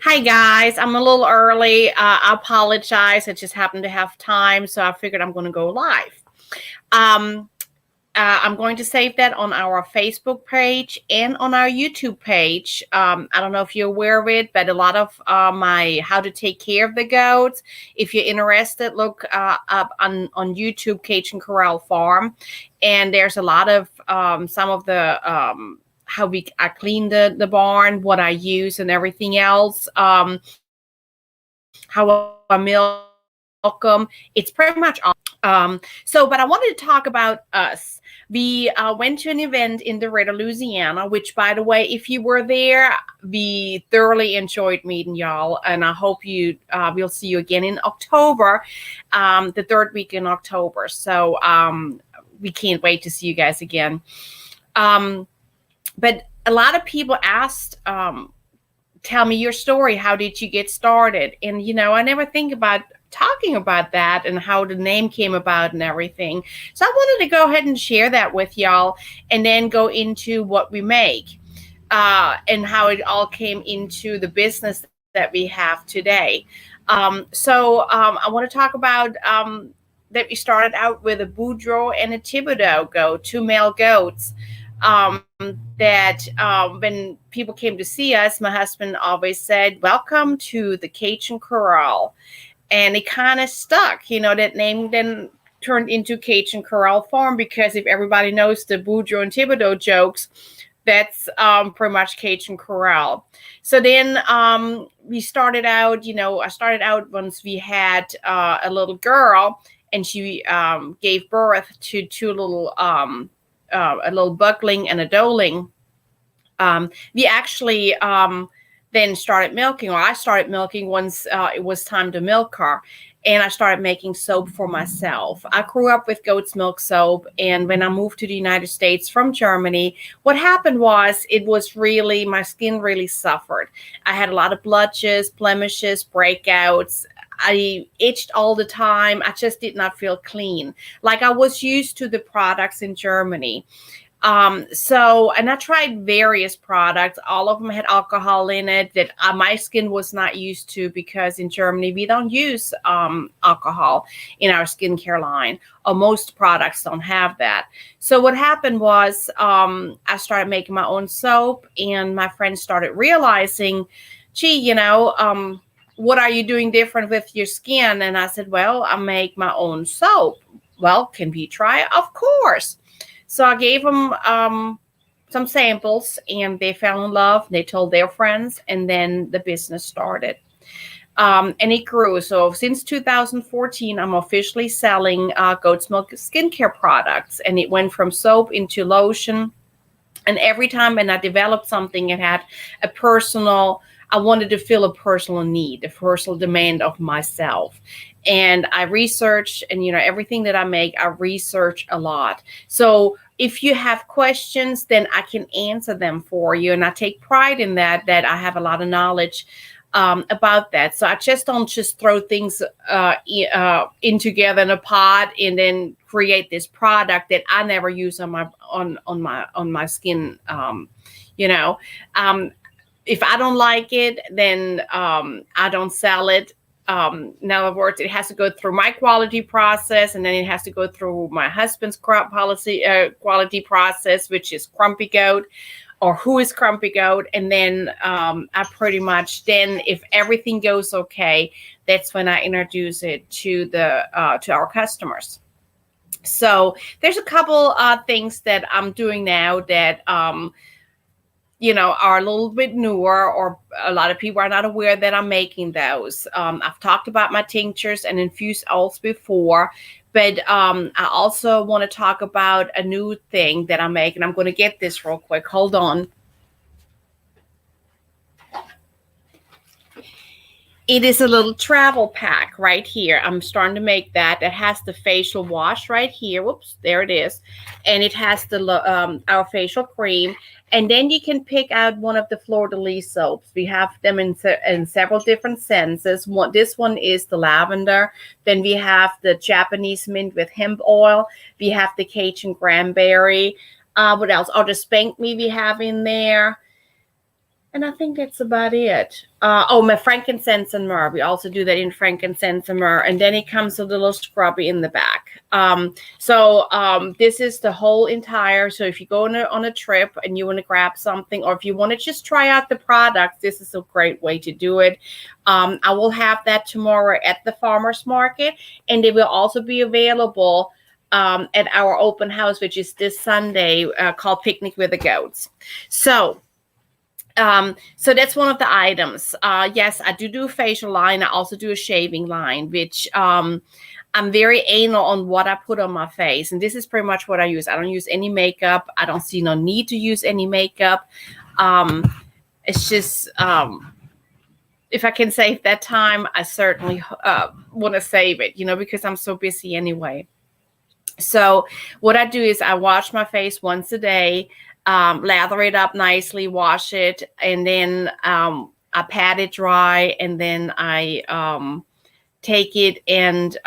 Hi guys, I'm a little early. I apologize. I just happened to have time, so I figured I'm going to go live. Um, I'm going to save that on our Facebook page and on our YouTube page. I don't know if you're aware of it, but a lot of my how to take care of the goats. If you're interested, look up on YouTube, Cajun Corral Farm, and there's a lot of some of the how I clean the barn, what I use, and everything else. How I milk them. It's pretty much all. But I wanted to talk about us. We went to an event in DeRidder, Louisiana, which, by the way, if you were there, we thoroughly enjoyed meeting y'all. And I hope we'll see you again in October, the third week in October. So we can't wait to see you guys again. But a lot of people asked, tell me your story. How did you get started? And, I never think about talking about that and how the name came about and everything. So I wanted to go ahead and share that with y'all and then go into what we make and how it all came into the business that we have today. I want to talk about that we started out with a Boudreaux and a Thibodeau goat, two male goats. When people came to see us, my husband always said, "Welcome to the Cajun Corral." And it kind of stuck, that name then turned into Cajun Corral Farm, because if everybody knows the Boudreaux and Thibodeau jokes, that's pretty much Cajun Corral. So then we started out, I started out once we had a little girl, and she gave birth to two little a little buckling and a doeling. We actually then started milking, or I started milking once it was time to milk her. And I started making soap for myself. I grew up with goat's milk soap. And when I moved to the United States from Germany, what happened was my skin really suffered. I had a lot of blotches, blemishes, breakouts. I itched all the time. I just did not feel clean. Like I was used to the products in Germany. And I tried various products. All of them had alcohol in it that my skin was not used to, because in Germany, we don't use alcohol in our skincare line, or most products don't have that. So what happened was I started making my own soap, and my friends started realizing, gee, what are you doing different with your skin? And I said, well, I make my own soap. Well, can we try it? Of course. So I gave them some samples, and they fell in love. They told their friends, and then the business started. And it grew. So since 2014, I'm officially selling goat's milk skincare products. And it went from soap into lotion. And every time when I developed something, it had I wanted to fill a personal need, a personal demand of myself. And I researched, and everything that I make, I research a lot. So if you have questions, then I can answer them for you. And I take pride in that I have a lot of knowledge about that. So I just don't throw things in together in a pot and then create this product that I never use on my skin. If I don't like it, then I don't sell it. In other words, it has to go through my quality process, and then it has to go through my husband's quality process, which is Crumpy Goat, or Who is Crumpy Goat. And then I pretty much, then if everything goes okay, that's when I introduce it to our customers. So there's a couple things that I'm doing now that are a little bit newer, or a lot of people are not aware that I'm making those. I've talked about my tinctures and infused oils before, but I also want to talk about a new thing that I'm making. I'm going to get this real quick. Hold on. It is a little travel pack right here. I'm starting to make that. It has the facial wash right here. Whoops, there it is. And it has our facial cream. And then you can pick out one of the fleur-de-lis soaps. We have them in several different scents. This one is the lavender. Then we have the Japanese mint with hemp oil. We have the Cajun cranberry. What else? Oh, the Spank Me we have in there. And I think that's about it. Oh, my frankincense and myrrh. We also do that in frankincense and myrrh. And then it comes with a little scrubby in the back. This is the whole entire. So if you go on a trip and you want to grab something, or if you want to just try out the products, this is a great way to do it. I will have that tomorrow at the farmer's market. And they will also be available at our open house, which is this Sunday, called Picnic with the Goats. So that's one of the items. Yes, I do a facial line. I also do a shaving line, which I'm very anal on what I put on my face. And this is pretty much what I use. I don't use any makeup. I don't see no need to use any makeup. It's just, if I can save that time, I certainly want to save it, because I'm so busy anyway. So what I do is I wash my face once a day. Lather it up nicely, wash it, and then I pat it dry, and then I take it and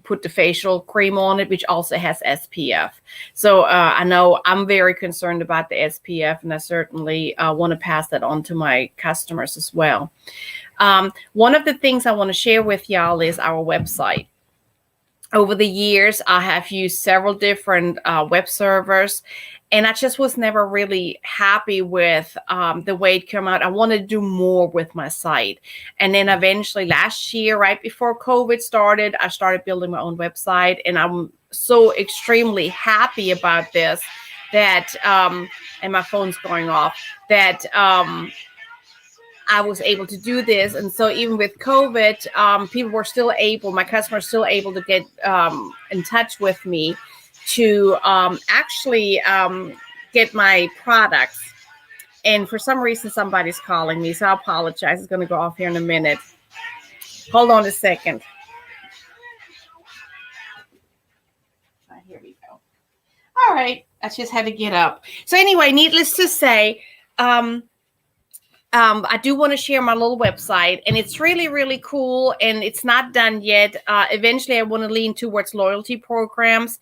put the facial cream on it, which also has SPF. So I know I'm very concerned about the SPF, and I certainly want to pass that on to my customers as well. One of the things I want to share with y'all is our website. Over the years, I have used several different web servers, and I just was never really happy with the way it came out. I wanted to do more with my site. And then eventually last year, right before COVID started, I started building my own website. And I'm so extremely happy about this that, and my phone's going off, that I was able to do this. And so even with COVID, people were still able, my customers still able to get in touch with me to actually get my products. And for some reason, somebody's calling me, so I apologize. It's going to go off here in a minute. Hold on a second. Here we go. All right. I just had to get up. So anyway, needless to say, I do want to share my little website, and it's really, really cool, and it's not done yet. Eventually, I want to lean towards loyalty programs.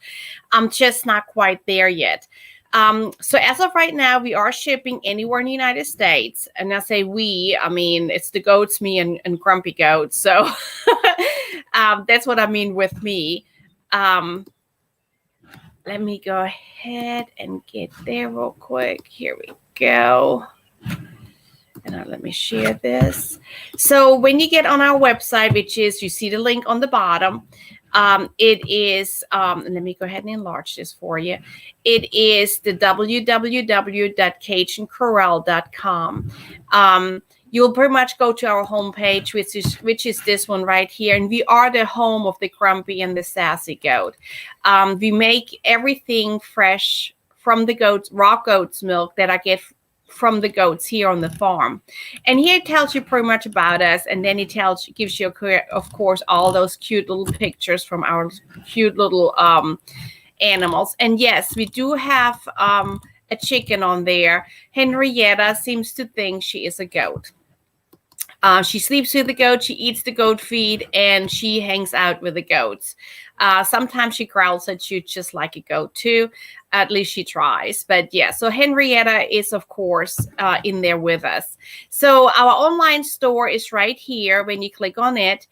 I'm just not quite there yet. So as of right now, we are shipping anywhere in the United States. And I say we, I mean, it's the goats, me, and Grumpy Goat. So that's what I mean with me. Let me go ahead and get there real quick. Here we go. And let me share this. So when you get on our website, which is, you see the link on the bottom, it is, let me go ahead and enlarge this for you. It is the www.cageandcorral.com. You'll pretty much go to our homepage, which is this one right here. And we are the home of the Grumpy and the Sassy Goat. We make everything fresh from the goats, raw goat's milk that I get from the goats here on the farm. And here it tells you pretty much about us, and then it gives you, of course, all those cute little pictures from our cute little animals. And yes, we do have a chicken on there. Henrietta seems to think she is a goat. She sleeps with the goat, she eats the goat feed, and she hangs out with the goats. Sometimes she growls at you just like a goat too. At least she tries. But yeah, so Henrietta is, of course, in there with us. So our online store is right here. When you click on it,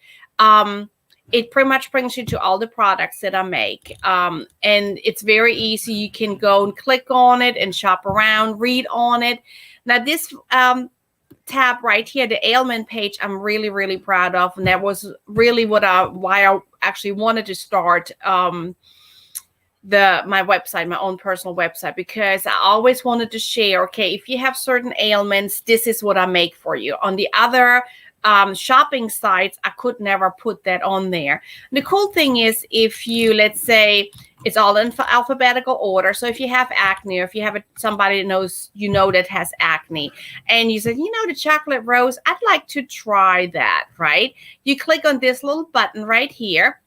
it pretty much brings you to all the products that I make. And it's very easy. You can go and click on it and shop around, read on it. Now this tab right here, the ailment page, I'm really, really proud of. And that was really why I actually wanted to start my website, my own personal website, because I always wanted to share, okay, if you have certain ailments, this is what I make for you. On the other shopping sites, I could never put that on there. And the cool thing is, if you, let's say, it's all in alphabetical order. So if you have acne, or if you have somebody that knows, that has acne, and you said, the chocolate rose, I'd like to try that, right? You click on this little button right here,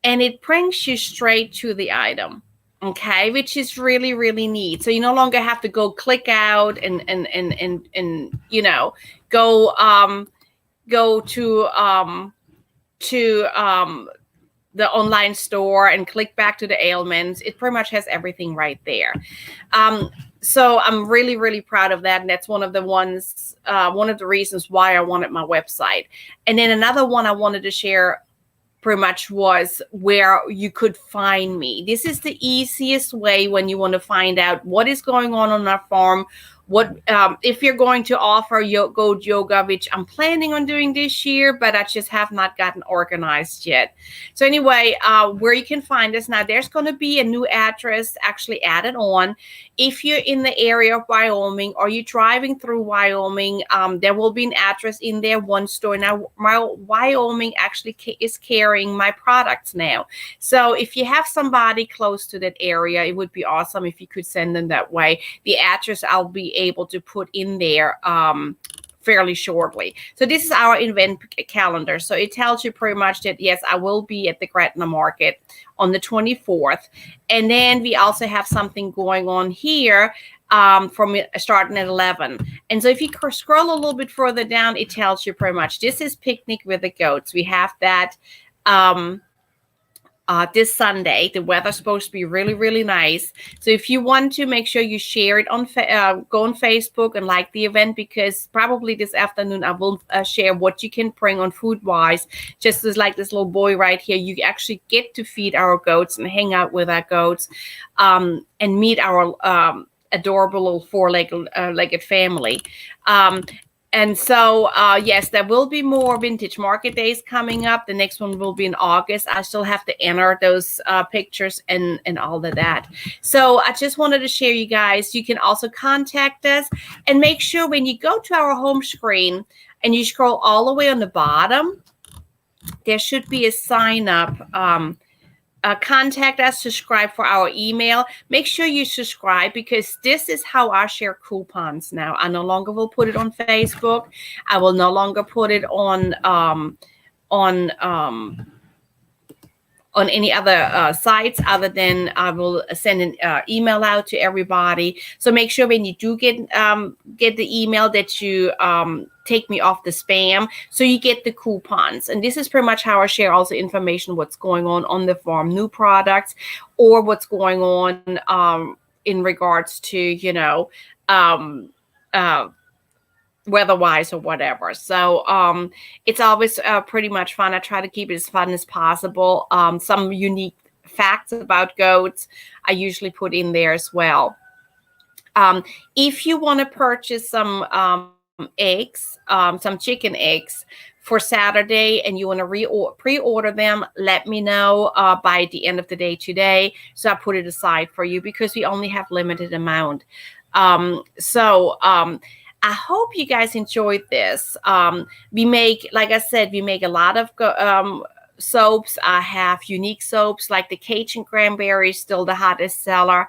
and it brings you straight to the item, okay, which is really, really neat. So you no longer have to go click out and go to the online store and click back to the ailments. It pretty much has everything right there. So I'm really, really proud of that. And that's one of the reasons why I wanted my website. And then another one I wanted to share pretty much was where you could find me. This is the easiest way when you want to find out what is going on our farm. What if you're going to offer goat yoga, which I'm planning on doing this year, but I just have not gotten organized yet. So anyway, where you can find us now, there's going to be a new address actually added on. If you're in the area of Wyoming or you're driving through Wyoming, there will be an address in there, one store. Now, Wyoming actually is carrying my products now. So if you have somebody close to that area, it would be awesome if you could send them that way. The address I'll be able to put in there fairly shortly. So this is our event calendar. So it tells you pretty much that, yes, I will be at the Gretna Market on the 24th. And then we also have something going on here from starting at 11. And so if you scroll a little bit further down, it tells you pretty much this is Picnic with the Goats. We have that this Sunday. The weather's supposed to be really, really nice. So if you want to, make sure you share it on go on Facebook and like the event, because probably this afternoon I will share what you can bring on food wise. Just as like this little boy right here, you actually get to feed our goats and hang out with our goats and meet our adorable little four-legged family. And so, yes, there will be more vintage market days coming up. The next one will be in August. I still have to enter those pictures and all of that. So I just wanted to share you guys. You can also contact us, and make sure when you go to our home screen and you scroll all the way on the bottom, there should be a sign up. Contact us, subscribe for our email. Make sure you subscribe, because this is how I share coupons now. I no longer will put it on Facebook. I will no longer put it on any other sites other than I will send an email out to everybody. So make sure when you do get the email that you take me off the spam, so you get the coupons. And this is pretty much how I share also information, what's going on the farm, new products, or what's going on in regards to, weather-wise or whatever. So it's always pretty much fun. I try to keep it as fun as possible. Some unique facts about goats I usually put in there as well. If you want to purchase some eggs, some chicken eggs for Saturday, and you want to pre-order them, let me know by the end of the day today, so I put it aside for you, because we only have limited amount. I hope you guys enjoyed this. We make, like I said, we make a lot of soaps. I have unique soaps like the Cajun Cranberry, still the hottest seller.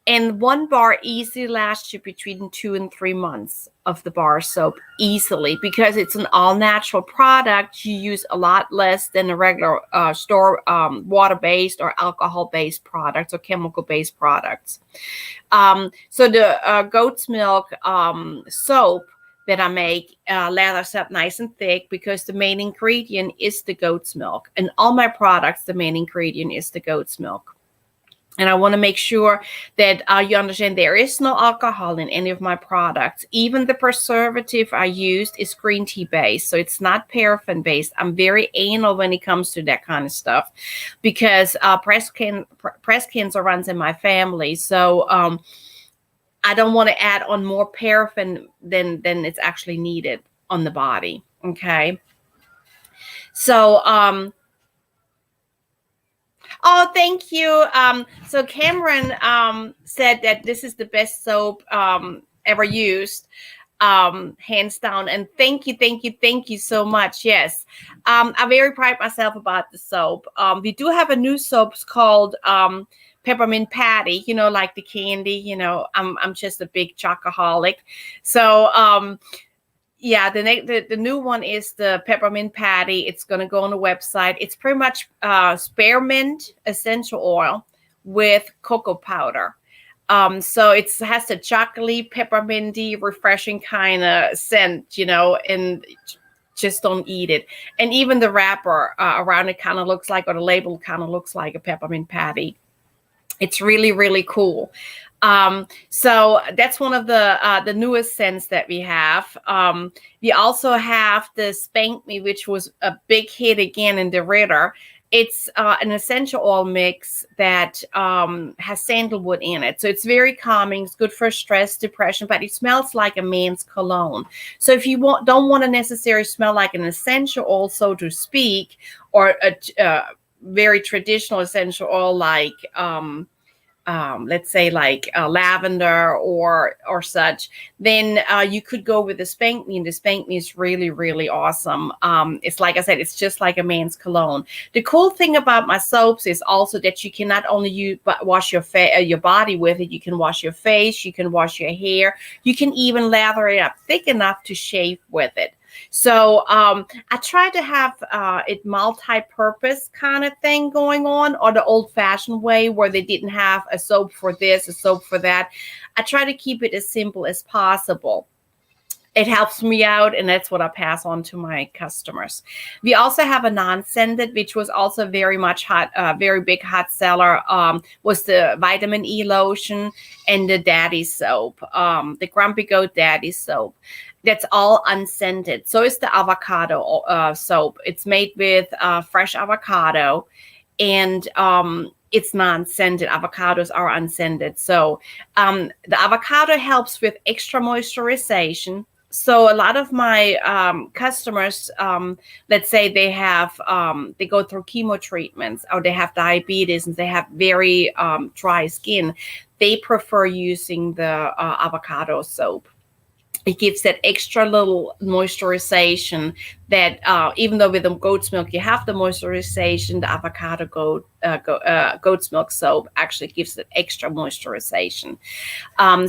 And one bar easily lasts you between 2 and 3 months of the bar soap easily, because it's an all-natural product. You use a lot less than a regular store water-based or alcohol-based products or chemical-based products. So the goat's milk soap that I make lathers up nice and thick, because the main ingredient is the goat's milk. And all my products, the main ingredient is the goat's milk. And I want to make sure that you understand there is no alcohol in any of my products. Even the preservative I used is green tea based, so it's not paraffin based. I'm very anal when it comes to that kind of stuff, because breast cancer runs in my family. So I don't want to add on more paraffin than it's actually needed on the body. Okay. So oh, thank you. So Cameron said that this is the best soap ever used, hands down. And thank you so much. Yes, I very pride myself about the soap. We do have a new soap called Peppermint Patty. Like the candy. I'm just a big chocoholic. So yeah, the new one is the Peppermint Patty. It's going to go on the website. It's pretty much spearmint essential oil with cocoa powder. So it has a chocolatey, pepperminty, refreshing kind of scent, and just don't eat it. And even the wrapper around it kind of looks like, or the label kind of looks like a peppermint patty. It's really, really cool. So that's one of the newest scents that we have. We also have the Spank Me, which was a big hit again in the Ritter. It's an essential oil mix that has sandalwood in it. So it's very calming. It's good for stress, depression, but it smells like a man's cologne. So if you don't want to necessarily smell like an essential oil, so to speak, or a very traditional essential oil like let's say like lavender or such, then you could go with the Spank Me, and the Spank Me is really, really awesome. It's like I said, it's just like a man's cologne. The cool thing about my soaps is also that you can not only wash your body with it, you can wash your face, you can wash your hair, you can even lather it up thick enough to shave with it. So I try to have it multi-purpose kind of thing going on, or the old-fashioned way where they didn't have a soap for this, a soap for that. I try to keep it as simple as possible. It helps me out, and that's what I pass on to my customers. We also have a non-scented, which was also very much hot, very big hot seller, was the Vitamin E Lotion and the Daddy soap, the Grumpy Goat Daddy soap. That's all unscented. So is the avocado soap. It's made with fresh avocado, and it's non-scented. Avocados are unscented. So the avocado helps with extra moisturization. So a lot of my customers, let's say they go through chemo treatments, or they have diabetes and they have very dry skin, they prefer using the avocado soap. It gives that extra little moisturization that even though with the goat's milk you have the moisturization, the avocado goat's milk soap actually gives that extra moisturization.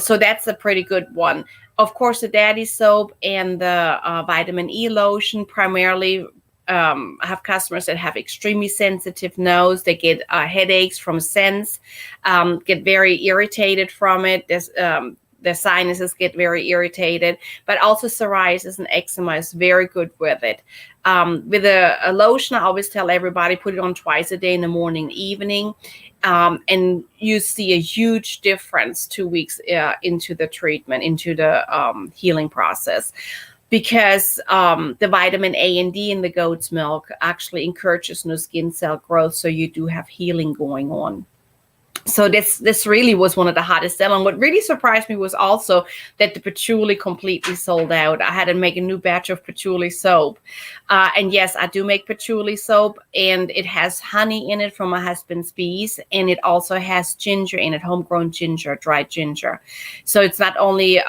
So that's a pretty good one. Of course, the Daddy soap and the Vitamin E Lotion primarily. I have customers that have extremely sensitive nose. They get headaches from scents, get very irritated from it. The sinuses get very irritated, but also psoriasis and eczema is very good with it. With a lotion, I always tell everybody, put it on twice a day, in the morning and evening, and you see a huge difference 2 weeks into the treatment, into the healing process. Because the vitamin A and D in the goat's milk actually encourages new skin cell growth, so you do have healing going on. So this really was one of the hottest selling. What really surprised me was also that the patchouli completely sold out. I had to make a new batch of patchouli soap. And yes, I do make patchouli soap, and it has honey in it from my husband's bees. And it also has ginger in it, homegrown ginger, dried ginger. So it's not only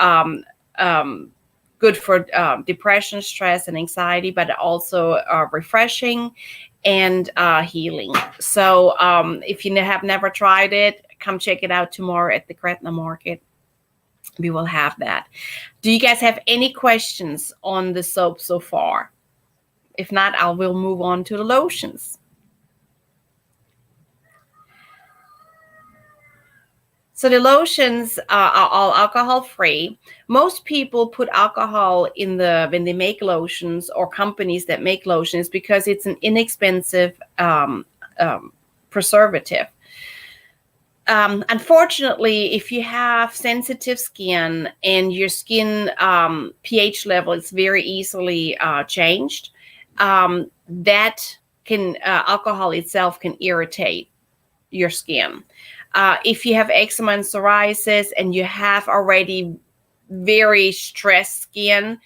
good for depression, stress, and anxiety, but also refreshing and healing. So if you have never tried it, come check it out tomorrow at the Gretna Market. We will have that. Do you guys have any questions on the soap so far? If not, I will move on to the lotions. So the lotions are all alcohol-free. Most people put alcohol in when they make lotions, or companies that make lotions, because it's an inexpensive preservative. Unfortunately, if you have sensitive skin and your skin pH level is very easily changed, that can alcohol itself can irritate your skin. If you have eczema and psoriasis and you have already very stressed skin,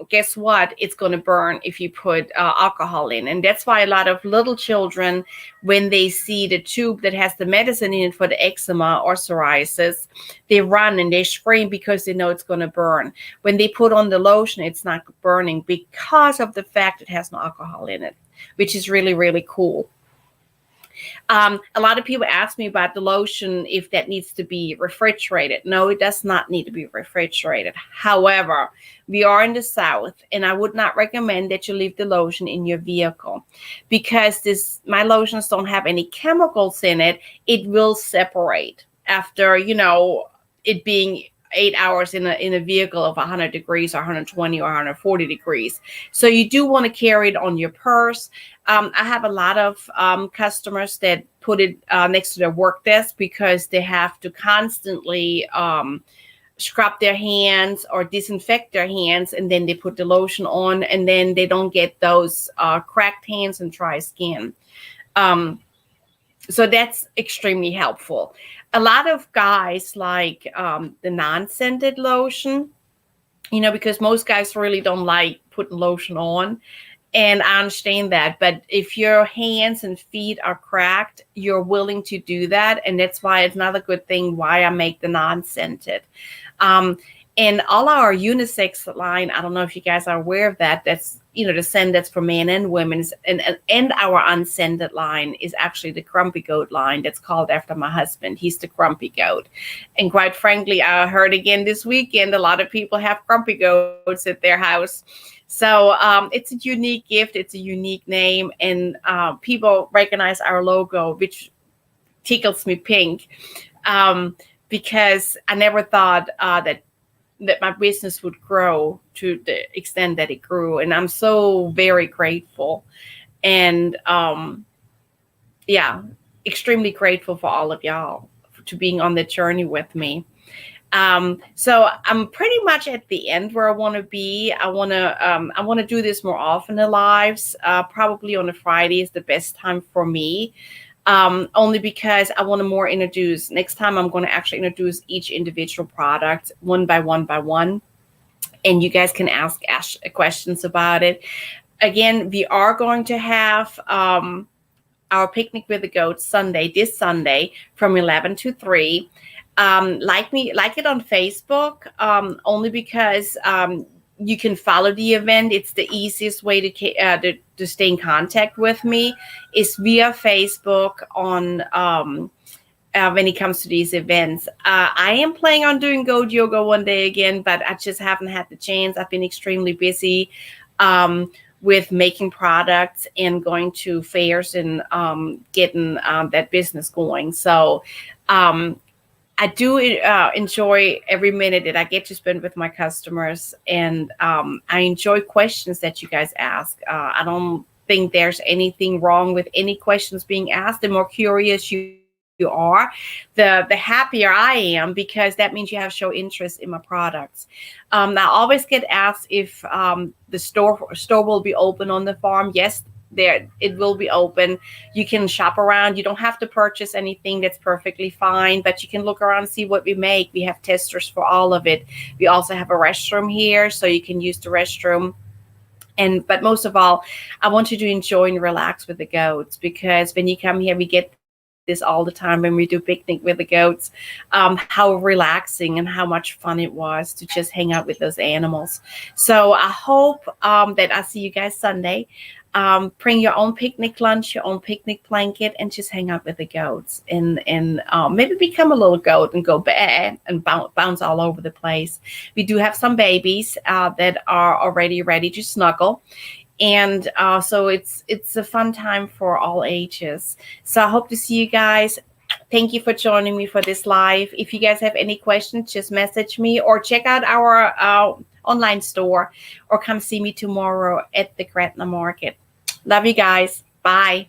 guess what? It's going to burn if you put alcohol in. And that's why a lot of little children, when they see the tube that has the medicine in it for the eczema or psoriasis, they run and they scream because they know it's going to burn. When they put on the lotion, it's not burning because of the fact it has no alcohol in it, which is really, really cool. A lot of people ask me about the lotion, if that needs to be refrigerated. No, it does not need to be refrigerated. However, we are in the South, and I would not recommend that you leave the lotion in your vehicle, because my lotions don't have any chemicals in it. It will separate after, it being 8 hours in a vehicle of 100 degrees or 120 or 140 degrees. So you do want to carry it on your purse. I have a lot of customers that put it next to their work desk because they have to constantly scrub their hands or disinfect their hands, and then they put the lotion on, and then they don't get those cracked hands and dry skin. So that's extremely helpful. A lot of guys like the non-scented lotion, because most guys really don't like putting lotion on. And I understand that. But if your hands and feet are cracked, you're willing to do that. And that's why it's another good thing why I make the non-scented. And all our unisex line, I don't know if you guys are aware of that. That's, the scent that's for men and women's. And our unscented line is actually the Grumpy Goat line. That's called after my husband. He's the Grumpy Goat. And quite frankly, I heard again this weekend, a lot of people have Grumpy Goats at their house. So it's a unique gift. It's a unique name. And people recognize our logo, which tickles me pink, because I never thought that my business would grow to the extent that it grew. And I'm so very grateful. And extremely grateful for all of y'all to being on the journey with me. So I'm pretty much at the end where I want to be. I want to do this more often in lives. Probably on a Friday is the best time for me. Only because I want to more introduce. Next time I'm going to actually introduce each individual product one by one. And you guys can ask questions about it. Again, we are going to have our Picnic with the Goats this Sunday from 11 to 3. Like it on Facebook, only because you can follow the event. It's the easiest way to stay in contact with me is via Facebook on when it comes to these events. I am planning on doing goat yoga one day again, but I just haven't had the chance. I've been extremely busy with making products and going to fairs and getting that business going. So I do enjoy every minute that I get to spend with my customers, and I enjoy questions that you guys ask. I don't think there's anything wrong with any questions being asked. The more curious you are, the happier I am, because that means you have show interest in my products. I always get asked if the store will be open on the farm. Yes, it will be open. You can shop around. You don't have to purchase anything. That's perfectly fine, but you can look around and see what we make. We have testers for all of it. We also have a restroom here, so you can use the restroom. But most of all, I want you to enjoy and relax with the goats, because when you come here, we get this all the time when we do Picnic with the Goats, how relaxing and how much fun it was to just hang out with those animals. So I hope that I see you guys Sunday. Bring your own picnic lunch, your own picnic blanket, and just hang out with the goats, and maybe become a little goat and go bah and bounce all over the place. We do have some babies that are already ready to snuggle. And so it's a fun time for all ages. So I hope to see you guys. Thank you for joining me for this live. If you guys have any questions, just message me or check out our online store, or come see me tomorrow at the Gretna Market. Love you guys. Bye.